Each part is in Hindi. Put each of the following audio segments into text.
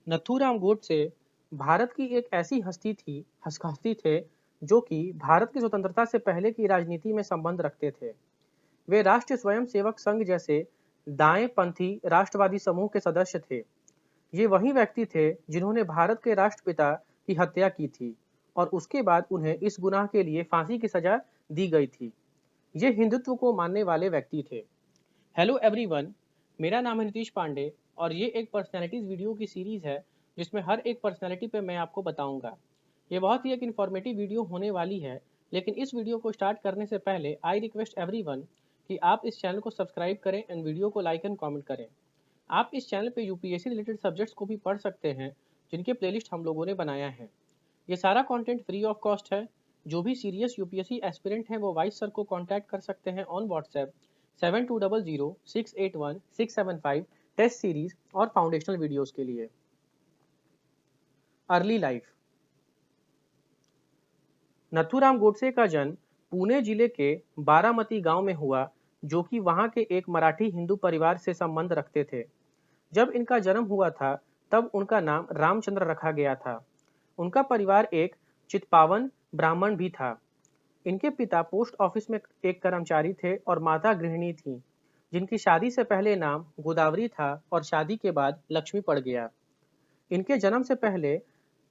नथुराम गोडसे भारत की एक ऐसी हस्ती थे जो कि भारत की स्वतंत्रता से पहले की राजनीति में संबंध रखते थे। वे राष्ट्रीय स्वयंसेवक संघ जैसे दाएं पंथी राष्ट्रवादी समूह के सदस्य थे। ये वही व्यक्ति थे जिन्होंने भारत के राष्ट्रपिता की हत्या की थी और उसके बाद उन्हें इस गुनाह के लिए फांसी की सजा दी गई थी। ये हिंदुत्व को मानने वाले व्यक्ति थे। हेलो एवरीवन, मेरा नाम है नीतीश पांडे और ये एक पर्सनैलिटीज़ वीडियो की सीरीज़ है जिसमें हर एक पर्सनैलिटी पे मैं आपको बताऊंगा। ये बहुत ही एक इन्फॉर्मेटिव वीडियो होने वाली है, लेकिन इस वीडियो को स्टार्ट करने से पहले आई रिक्वेस्ट एवरीवन कि आप इस चैनल को सब्सक्राइब करें एंड वीडियो को लाइक एंड कमेंट करें। आप इस चैनल पे यूपीएससी रिलेटेड सब्जेक्ट्स को भी पढ़ सकते हैं जिनके प्लेलिस्ट हम लोगों ने बनाया है। ये सारा कंटेंट फ्री ऑफ कॉस्ट है। जो भी सीरियस यूपीएससी एस्पिरेंट हैं वो वाइस सर को कांटेक्ट कर सकते हैं ऑन व्हाट्सएप 7200 681 675 टेस्ट सीरीज और फाउंडेशनल वीडियोस के लिए। Early life. नथुराम गोडसे का जन्म पुणे जिले के बारामती गांव में हुआ, जो कि वहां के एक मराठी हिंदू परिवार से संबंध रखते थे। जब इनका जन्म हुआ था तब उनका नाम रामचंद्र रखा गया था। उनका परिवार एक चित्पावन ब्राह्मण भी था। इनके पिता पोस्ट ऑफिस में एक कर्मचारी थे और माता गृहिणी थीं, जिनकी शादी से पहले नाम गोदावरी था और शादी के बाद लक्ष्मी पड़ गया। इनके जन्म से पहले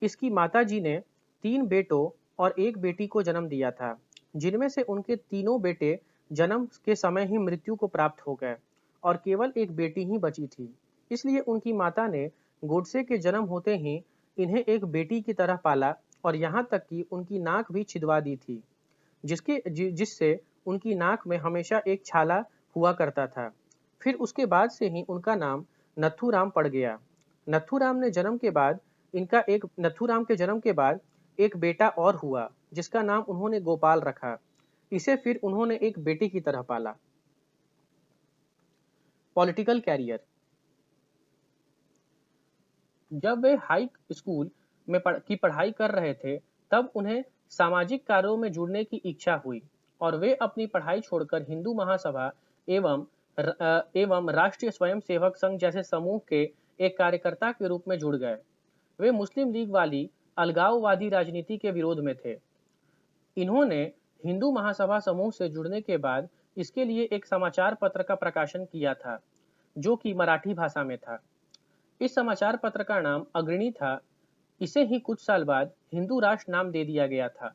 इसकी माताजी ने 3 बेटों और एक बेटी को जन्म दिया था, जिनमें से उनके तीनों बेटे जन्म के समय ही मृत्यु को प्राप्त हो गए और केवल एक बेटी ही बची थी। इसलिए उनकी माता ने गोडसे के जन्म होते ही इन्हें एक बेटी की तरह पाला और यहाँ तक कि उनकी नाक भी छिदवा दी थी, जिससे उनकी नाक में हमेशा एक छाला हुआ करता था। फिर उसके बाद से ही उनका नाम नथुराम पड़ गया। नथुराम के जन्म के बाद एक बेटा और हुआ, जिसका नाम उन्होंने गोपाल रखा। इसे फिर उन्होंने एक बेटी की तरह पाला। Political career. जब वे हाई स्कूल में की पढ़ाई कर रहे थे तब उन्हें सामाजिक कार्यों में जुड़ने की इच्छा हुई और वे अपनी पढ़ाई छोड़कर हिंदू महासभा एवं राष्ट्रीय स्वयंसेवक संघ जैसे समूह के एक कार्यकर्ता के रूप में जुड़ गए। वे मुस्लिम लीग वाली अलगाववादी राजनीति के विरोध में थे। इन्होंने हिंदू महासभा समूह से जुड़ने के बाद इसके लिए एक समाचार पत्र का प्रकाशन किया था, जो कि मराठी भाषा में था। इस समाचार पत्र का नाम अग्रणी था। इसे ही कुछ साल बाद हिंदू राष्ट्र नाम दे दिया गया था।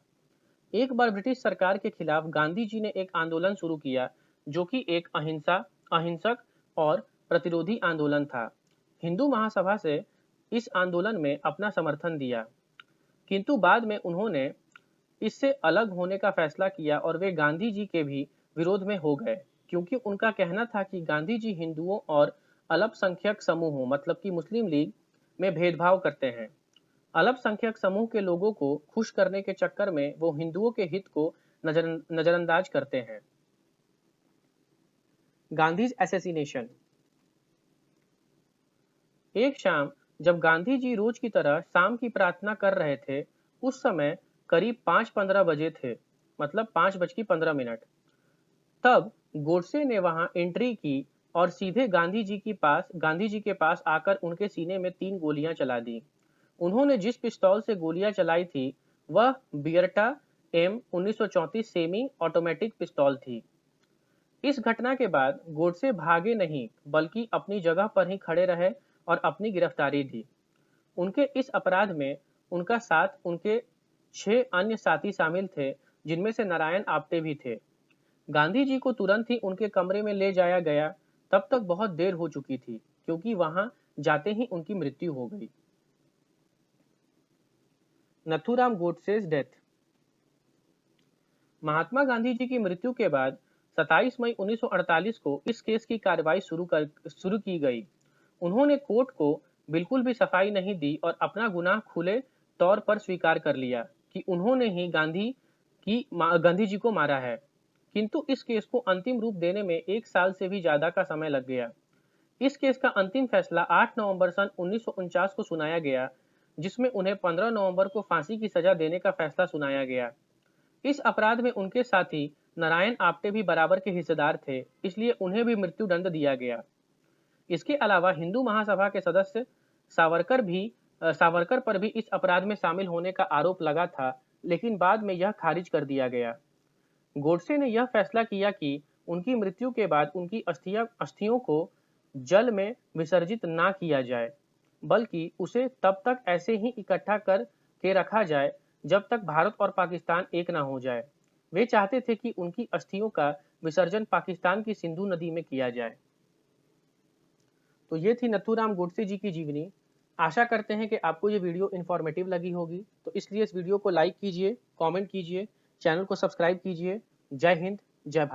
एक बार ब्रिटिश सरकार के खिलाफ गांधी जी ने एक आंदोलन शुरू किया, जो कि एक अहिंसक और प्रतिरोधी आंदोलन था। हिंदू महासभा से इस आंदोलन में अपना समर्थन दिया, किंतु बाद में उन्होंने इससे अलग होने का फैसला किया और वे गांधी जी के भी विरोध में हो गए, क्योंकि उनका कहना था कि गांधी जी हिंदुओं और अल्पसंख्यक समूहों मतलब कि मुस्लिम लीग में भेदभाव करते हैं। अल्पसंख्यक समूह के लोगों को खुश करने के चक्कर में वो हिंदुओं के हित को नजरअंदाज करते हैं। गांधीज असैसिनेशन। एक शाम जब गांधी जी रोज की तरह शाम की प्रार्थना कर रहे थे, उस समय करीब 5:15 बजे थे, मतलब 5:15। तब गोडसे ने वहां एंट्री की और सीधे गांधी जी के पास आकर उनके सीने में 3 गोलियां चला दी। उन्होंने जिस पिस्तौल से गोलियां चलाई थी वह बियर्टा एम 1934 सेमी ऑटोमेटिक पिस्तौल थी। इस घटना के बाद गोडसे भागे नहीं बल्कि अपनी जगह पर ही खड़े रहे और अपनी गिरफ्तारी दी। उनके इस अपराध में उनका साथ उनके 6 अन्य साथी शामिल थे, जिनमें से नारायण आप्टे भी थे। गांधी जी को तुरंत ही उनके कमरे में ले जाया गया। तब तक बहुत देर हो चुकी थी, क्योंकि वहां जाते ही उनकी मृत्यु हो गई। नथुराम गोडसे's डेथ। महात्मा गांधी जी की मृत्यु के बाद 27 मई 1948 को इस केस की कार्रवाई शुरू की गई। उन्होंने कोर्ट को बिल्कुल भी सफाई नहीं दी और अपना गुनाह खुले तौर पर स्वीकार कर लिया कि उन्होंने ही गांधी जी को मारा है। किंतु इस केस को अंतिम रूप देने में 1 साल से भी ज्यादा का समय लग गया। इस केस का अंतिम फैसला 8 नवंबर सन 1949 को सुनाया गया, जिसमें उन्हें 15 नवंबर को फांसी की सजा देने का फैसला सुनाया गया। इस अपराध में उनके साथी नारायण आप्टे भी बराबर के हिस्सेदार थे, इसलिए उन्हें भी मृत्युदंड दिया गया। इसके अलावा हिंदू महासभा के सदस्य सावरकर पर भी इस अपराध में शामिल होने का आरोप लगा था, लेकिन बाद में यह खारिज कर दिया गया। गोडसे ने यह फैसला किया कि उनकी मृत्यु के बाद उनकी अस्थियों को जल में विसर्जित ना किया जाए, बल्कि उसे तब तक ऐसे ही इकट्ठा कर के रखा जाए जब तक भारत और पाकिस्तान एक ना हो जाए। वे चाहते थे कि उनकी अस्थियों का विसर्जन पाकिस्तान की सिंधु नदी में किया जाए। तो ये थी नथुराम गोडसे जी की जीवनी। आशा करते हैं कि आपको ये वीडियो इन्फॉर्मेटिव लगी होगी, तो इसलिए इस वीडियो को लाइक कीजिए, कमेंट कीजिए, चैनल को सब्सक्राइब कीजिए। जय हिंद, जय भारत।